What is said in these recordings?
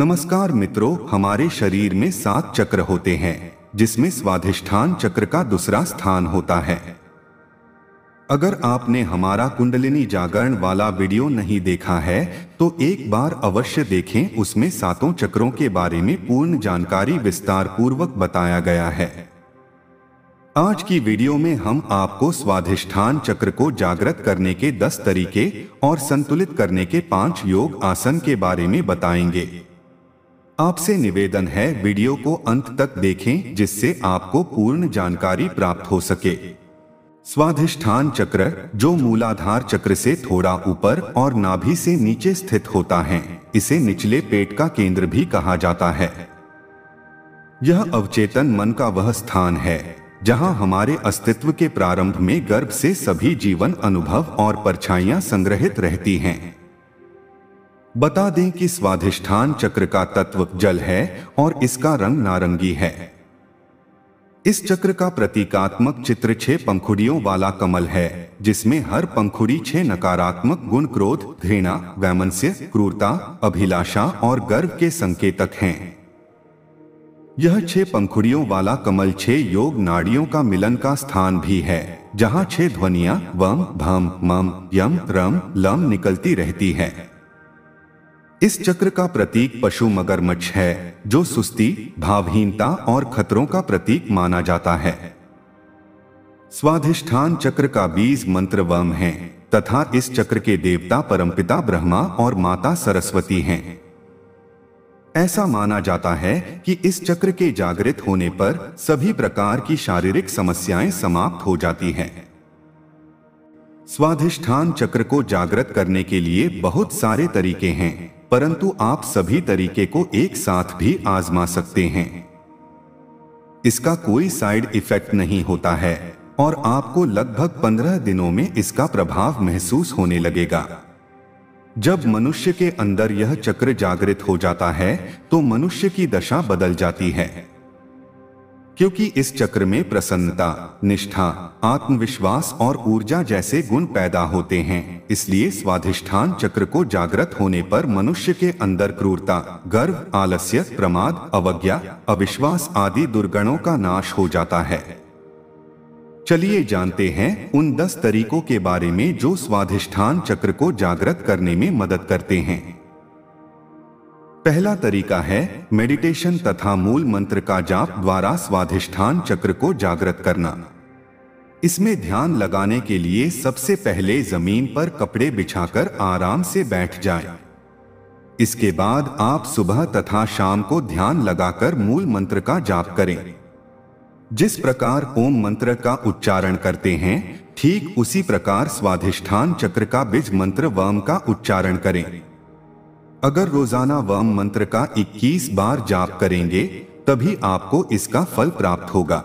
नमस्कार मित्रों, हमारे शरीर में 7 चक्र होते हैं, जिसमें स्वाधिष्ठान चक्र का दूसरा स्थान होता है। अगर आपने हमारा कुंडलिनी जागरण वाला वीडियो नहीं देखा है तो एक बार अवश्य देखें। उसमें 7 चक्रों के बारे में पूर्ण जानकारी विस्तार पूर्वक बताया गया है। आज की वीडियो में हम आपको स्वाधिष्ठान चक्र को जागृत करने के 10 तरीके और संतुलित करने के 5 योग आसन के बारे में बताएंगे। आपसे निवेदन है, वीडियो को अंत तक देखें जिससे आपको पूर्ण जानकारी प्राप्त हो सके। स्वाधिष्ठान चक्र, जो मूलाधार चक्र से थोड़ा ऊपर और नाभि से नीचे स्थित होता है, इसे निचले पेट का केंद्र भी कहा जाता है। यह अवचेतन मन का वह स्थान है जहां हमारे अस्तित्व के प्रारंभ में गर्भ से सभी जीवन अनुभव और परछाइयां संग्रहित रहती हैं। बता दें कि स्वाधिष्ठान चक्र का तत्व जल है और इसका रंग नारंगी है। इस चक्र का प्रतीकात्मक चित्र 6 पंखुड़ियों वाला कमल है, जिसमें हर पंखुड़ी 6 नकारात्मक गुण क्रोध, घृणा, वैमनस्य, क्रूरता, अभिलाषा और गर्व के संकेतक हैं। यह 6 पंखुड़ियों वाला कमल 6 योग नाड़ियों का मिलन का स्थान भी है, जहां 6 ध्वनियां वम, भम, मम, यम, रम, लम निकलती रहती है। इस चक्र का प्रतीक पशु मगरमच्छ है, जो सुस्ती, भावहीनता और खतरों का प्रतीक माना जाता है। स्वाधिष्ठान चक्र का बीज मंत्र वम है तथा इस चक्र के देवता परमपिता ब्रह्मा और माता सरस्वती हैं। ऐसा माना जाता है कि इस चक्र के जागृत होने पर सभी प्रकार की शारीरिक समस्याएं समाप्त हो जाती हैं। स्वाधिष्ठान चक्र को जागृत करने के लिए बहुत सारे तरीके हैं, परंतु आप सभी तरीके को एक साथ भी आजमा सकते हैं। इसका कोई साइड इफेक्ट नहीं होता है और आपको लगभग 15 दिनों में इसका प्रभाव महसूस होने लगेगा। जब मनुष्य के अंदर यह चक्र जागृत हो जाता है तो मनुष्य की दशा बदल जाती है, क्योंकि इस चक्र में प्रसन्नता, निष्ठा, आत्मविश्वास और ऊर्जा जैसे गुण पैदा होते हैं। इसलिए स्वाधिष्ठान चक्र को जागृत होने पर मनुष्य के अंदर क्रूरता, गर्व, आलस्य, प्रमाद, अवज्ञा, अविश्वास आदि दुर्गुणों का नाश हो जाता है। चलिए जानते हैं उन 10 तरीकों के बारे में जो स्वाधिष्ठान चक्र को जागृत करने में मदद करते हैं। पहला तरीका है मेडिटेशन तथा मूल मंत्र का जाप द्वारा स्वाधिष्ठान चक्र को जागृत करना। इसमें ध्यान लगाने के लिए सबसे पहले जमीन पर कपड़े बिछाकर आराम से बैठ जाएं। इसके बाद आप सुबह तथा शाम को ध्यान लगाकर मूल मंत्र का जाप करें। जिस प्रकार ओम मंत्र का उच्चारण करते हैं, ठीक उसी प्रकार स्वाधिष्ठान चक्र का बीज मंत्र वम का उच्चारण करें। अगर रोजाना वम मंत्र का 21 बार जाप करेंगे तभी आपको इसका फल प्राप्त होगा।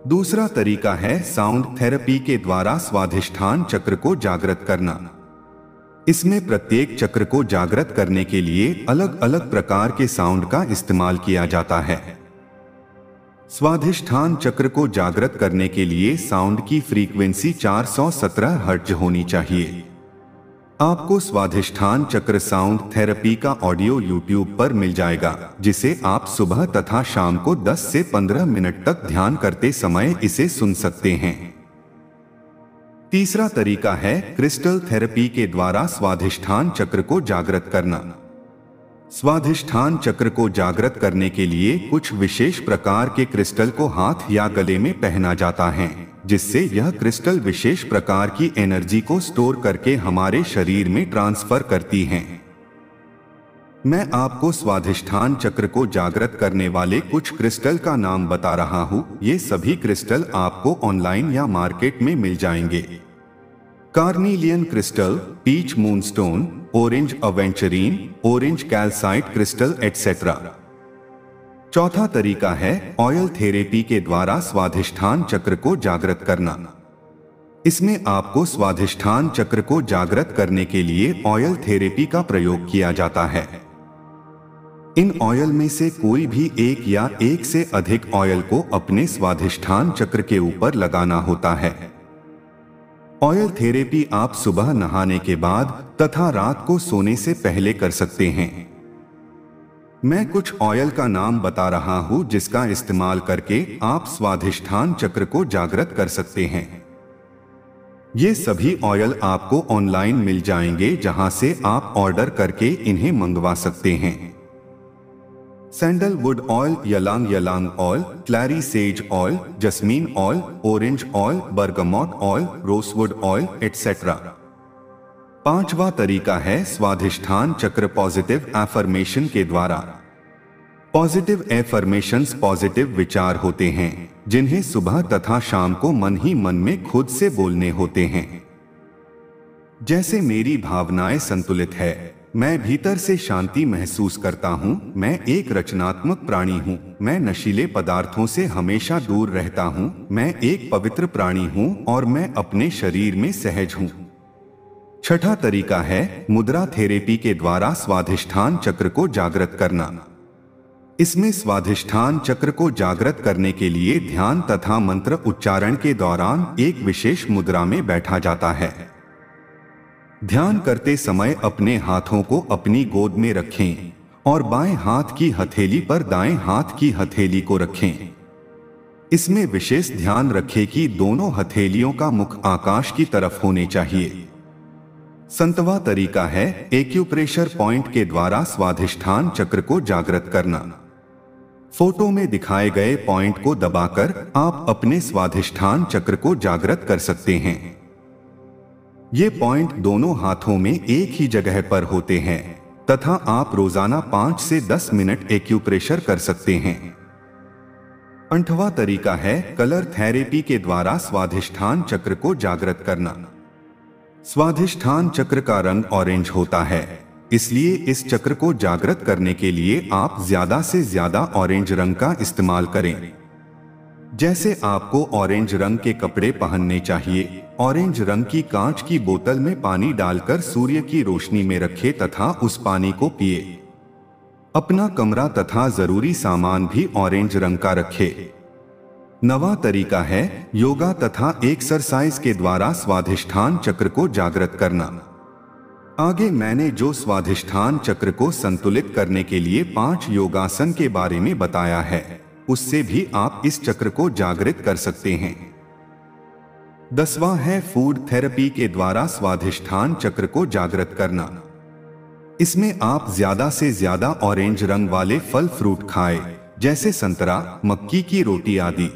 दूसरा तरीका है साउंड थेरेपी के द्वारा स्वाधिष्ठान चक्र को जागृत करना। इसमें प्रत्येक चक्र को जागृत करने के लिए अलग अलग प्रकार के साउंड का इस्तेमाल किया जाता है। स्वाधिष्ठान चक्र को जागृत करने के लिए साउंड की फ्रीक्वेंसी 417 हर्ट्ज होनी चाहिए। आपको स्वाधिष्ठान चक्र साउंड थेरेपी का ऑडियो YouTube पर मिल जाएगा, जिसे आप सुबह तथा शाम को 10 से 15 मिनट तक ध्यान करते समय इसे सुन सकते हैं। तीसरा तरीका है क्रिस्टल थेरेपी के द्वारा स्वाधिष्ठान चक्र को जागृत करना। स्वाधिष्ठान चक्र को जागृत करने के लिए कुछ विशेष प्रकार के क्रिस्टल को हाथ या गले में पहना जाता है, जिससे यह क्रिस्टल विशेष प्रकार की एनर्जी को स्टोर करके हमारे शरीर में ट्रांसफर करती हैं। मैं आपको स्वाधिष्ठान चक्र को जागृत करने वाले कुछ क्रिस्टल का नाम बता रहा हूँ। ये सभी क्रिस्टल आपको ऑनलाइन या मार्केट में मिल जाएंगे। Carnelian crystal, peach moonstone, orange aventurine, orange calcite crystal etcetera. चौथा तरीका है ऑयल थेरेपी के द्वारा स्वाधिष्ठान चक्र को जागृत करना। इसमें आपको स्वाधिष्ठान चक्र को जागृत करने के लिए ऑयल थेरेपी का प्रयोग किया जाता है। इन ऑयल में से कोई भी एक या एक से अधिक ऑयल को अपने स्वाधिष्ठान चक्र के ऊपर लगाना होता है। ऑयल थेरेपी आप सुबह नहाने के बाद तथा रात को सोने से पहले कर सकते हैं। मैं कुछ ऑयल का नाम बता रहा हूं जिसका इस्तेमाल करके आप स्वाधिष्ठान चक्र को जागृत कर सकते हैं। ये सभी ऑयल आपको ऑनलाइन मिल जाएंगे, जहां से आप ऑर्डर करके इन्हें मंगवा सकते हैं। Sandalwood oil, ylang ylang oil, clary sage oil, jasmine oil, orange oil, bergamot oil, rosewood oil etcetera. पांचवा तरीका है स्वाधिष्ठान चक्र पॉजिटिव एफर्मेशन के द्वारा। पॉजिटिव एफर्मेशंस पॉजिटिव विचार होते हैं जिन्हें सुबह तथा शाम को मन ही मन में खुद से बोलने होते हैं। जैसे मेरी भावनाएं संतुलित है, मैं भीतर से शांति महसूस करता हूँ, मैं एक रचनात्मक प्राणी हूँ, मैं नशीले पदार्थों से हमेशा दूर रहता हूँ, मैं एक पवित्र प्राणी हूँ और मैं अपने शरीर में सहज हूँ। छठा तरीका है मुद्रा थेरेपी के द्वारा स्वाधिष्ठान चक्र को जागृत करना। इसमें स्वाधिष्ठान चक्र को जागृत करने के लिए ध्यान तथा मंत्र उच्चारण के दौरान एक विशेष मुद्रा में बैठा जाता है। ध्यान करते समय अपने हाथों को अपनी गोद में रखें और बाएं हाथ की हथेली पर दाएं हाथ की हथेली को रखें। इसमें विशेष ध्यान रखें कि दोनों हथेलियों का मुख आकाश की तरफ होने चाहिए। संतवा तरीका है एक्यूप्रेशर पॉइंट के द्वारा स्वाधिष्ठान चक्र को जागृत करना। फोटो में दिखाए गए पॉइंट को दबाकर आप अपने स्वाधिष्ठान चक्र को जागृत कर सकते हैं। ये पॉइंट दोनों हाथों में एक ही जगह पर होते हैं तथा आप रोजाना 5 से 10 मिनट एक्यूप्रेशर कर सकते हैं। 8वां तरीका है कलर थेरेपी के द्वारा स्वाधिष्ठान चक्र को जागृत करना। स्वाधिष्ठान चक्र का रंग ऑरेंज होता है, इसलिए इस चक्र को जागृत करने के लिए आप ज्यादा से ज्यादा ऑरेंज रंग का इस्तेमाल करें। जैसे आपको ऑरेंज रंग के कपड़े पहनने चाहिए, ऑरेंज रंग की कांच की बोतल में पानी डालकर सूर्य की रोशनी में रखें तथा उस पानी को पिए। अपना कमरा तथा जरूरी सामान भी ऑरेंज रंग का रखें। 9वां तरीका है योगा तथा एक्सरसाइज के द्वारा स्वाधिष्ठान चक्र को जागृत करना। आगे मैंने जो स्वाधिष्ठान चक्र को संतुलित करने के लिए 5 योगासन के बारे में बताया है, उससे भी आप इस चक्र को जागृत कर सकते हैं। 10वां है फूड थेरेपी के द्वारा स्वाधिष्ठान चक्र को जागृत करना। इसमें आप ज्यादा से ज्यादा ऑरेंज रंग वाले फल फ्रूट खाएं, जैसे संतरा, मक्की की रोटी आदि।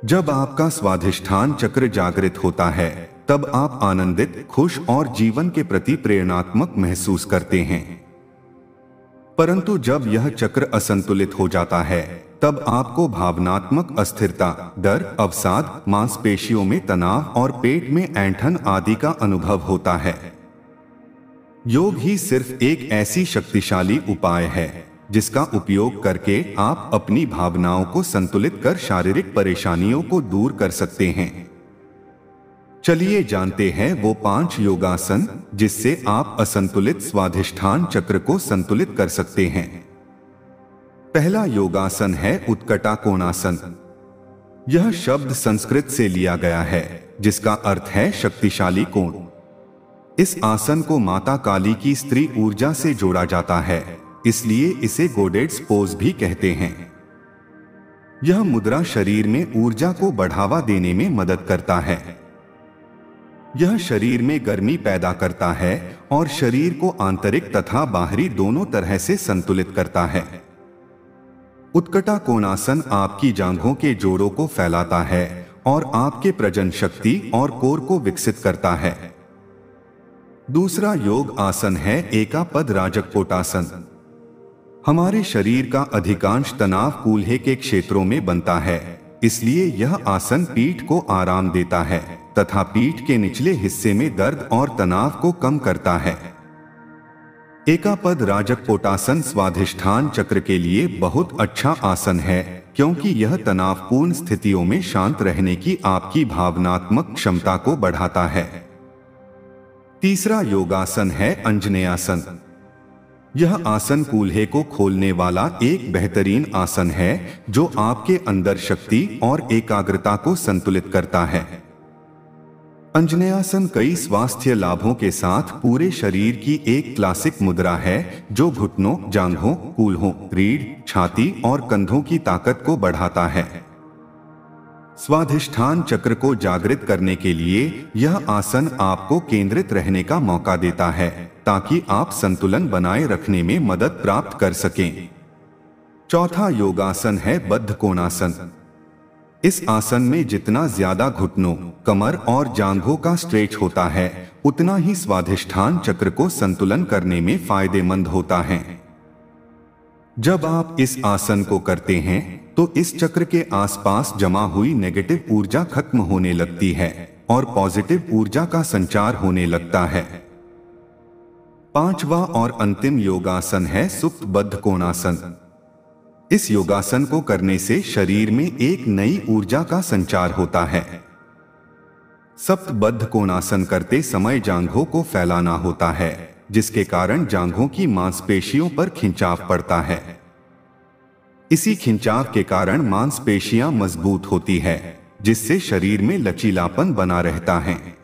जब आपका स्वाधिष्ठान चक्र जागृत होता है, तब आप आनंदित, खुश और जीवन के प्रति प्रेरणात्मक महसूस करते हैं। परंतु जब यह चक्र असंतुलित हो जाता है, तब आपको भावनात्मक अस्थिरता, डर, अवसाद, मांसपेशियों में तनाव और पेट में ऐंठन आदि का अनुभव होता है। योग ही सिर्फ एक ऐसी शक्तिशाली उपाय है जिसका उपयोग करके आप अपनी भावनाओं को संतुलित कर शारीरिक परेशानियों को दूर कर सकते हैं। चलिए जानते हैं वो 5 योगासन जिससे आप असंतुलित स्वाधिष्ठान चक्र को संतुलित कर सकते हैं। पहला योगासन है उत्कटा कोणासन। यह शब्द संस्कृत से लिया गया है जिसका अर्थ है शक्तिशाली कोण। इस आसन को माता काली की स्त्री ऊर्जा से जोड़ा जाता है, इसलिए इसे गोडेड्स पोज भी कहते हैं। यह मुद्रा शरीर में ऊर्जा को बढ़ावा देने में मदद करता है। यह शरीर में गर्मी पैदा करता है और शरीर को आंतरिक तथा बाहरी दोनों तरह से संतुलित करता है। उत्कटा कोणासन आपकी जांघों के जोड़ों को फैलाता है और आपके प्रजनन शक्ति और कोर को विकसित करता है। दूसरा योग आसन है एकापद राजकोटासन। हमारे शरीर का अधिकांश तनाव कूल्हे के क्षेत्रों में बनता है, इसलिए यह आसन पीठ को आराम देता है तथा पीठ के निचले हिस्से में दर्द और तनाव को कम करता है। एकापद राजकोटासन स्वाधिष्ठान चक्र के लिए बहुत अच्छा आसन है क्योंकि यह तनावपूर्ण स्थितियों में शांत रहने की आपकी भावनात्मक क्षमता को बढ़ाता है। तीसरा योगासन है अंजनेयासन। यह आसन कूल्हे को खोलने वाला एक बेहतरीन आसन है जो आपके अंदर शक्ति और एकाग्रता को संतुलित करता है। अंजनेयासन कई स्वास्थ्य लाभों के साथ पूरे शरीर की एक क्लासिक मुद्रा है जो घुटनों, जांघों, कूल्हों, रीढ़, छाती और कंधों की ताकत को बढ़ाता है। स्वाधिष्ठान चक्र को जागृत करने के लिए यह आसन आपको केंद्रित रहने का मौका देता है ताकि आप संतुलन बनाए रखने में मदद प्राप्त कर सकें। चौथा योगासन है बद्ध कोणासन। इस आसन में जितना ज्यादा घुटनों, कमर और जांघों का स्ट्रेच होता है उतना ही स्वाधिष्ठान चक्र को संतुलन करने में फायदेमंद होता है। जब आप इस आसन को करते हैं तो इस चक्र के आसपास जमा हुई नेगेटिव ऊर्जा खत्म होने लगती है और पॉजिटिव ऊर्जा का संचार होने लगता है। पांचवा और अंतिम योगासन है सुप्त बद्ध कोणासन। इस योगासन को करने से शरीर में एक नई ऊर्जा का संचार होता है। सप्त बद्ध कोणासन करते समय जांघों को फैलाना होता है जिसके कारण जांघों की मांसपेशियों पर खिंचाव पड़ता है। इसी खिंचाव के कारण मांसपेशियां मजबूत होती है जिससे शरीर में लचीलापन बना रहता है।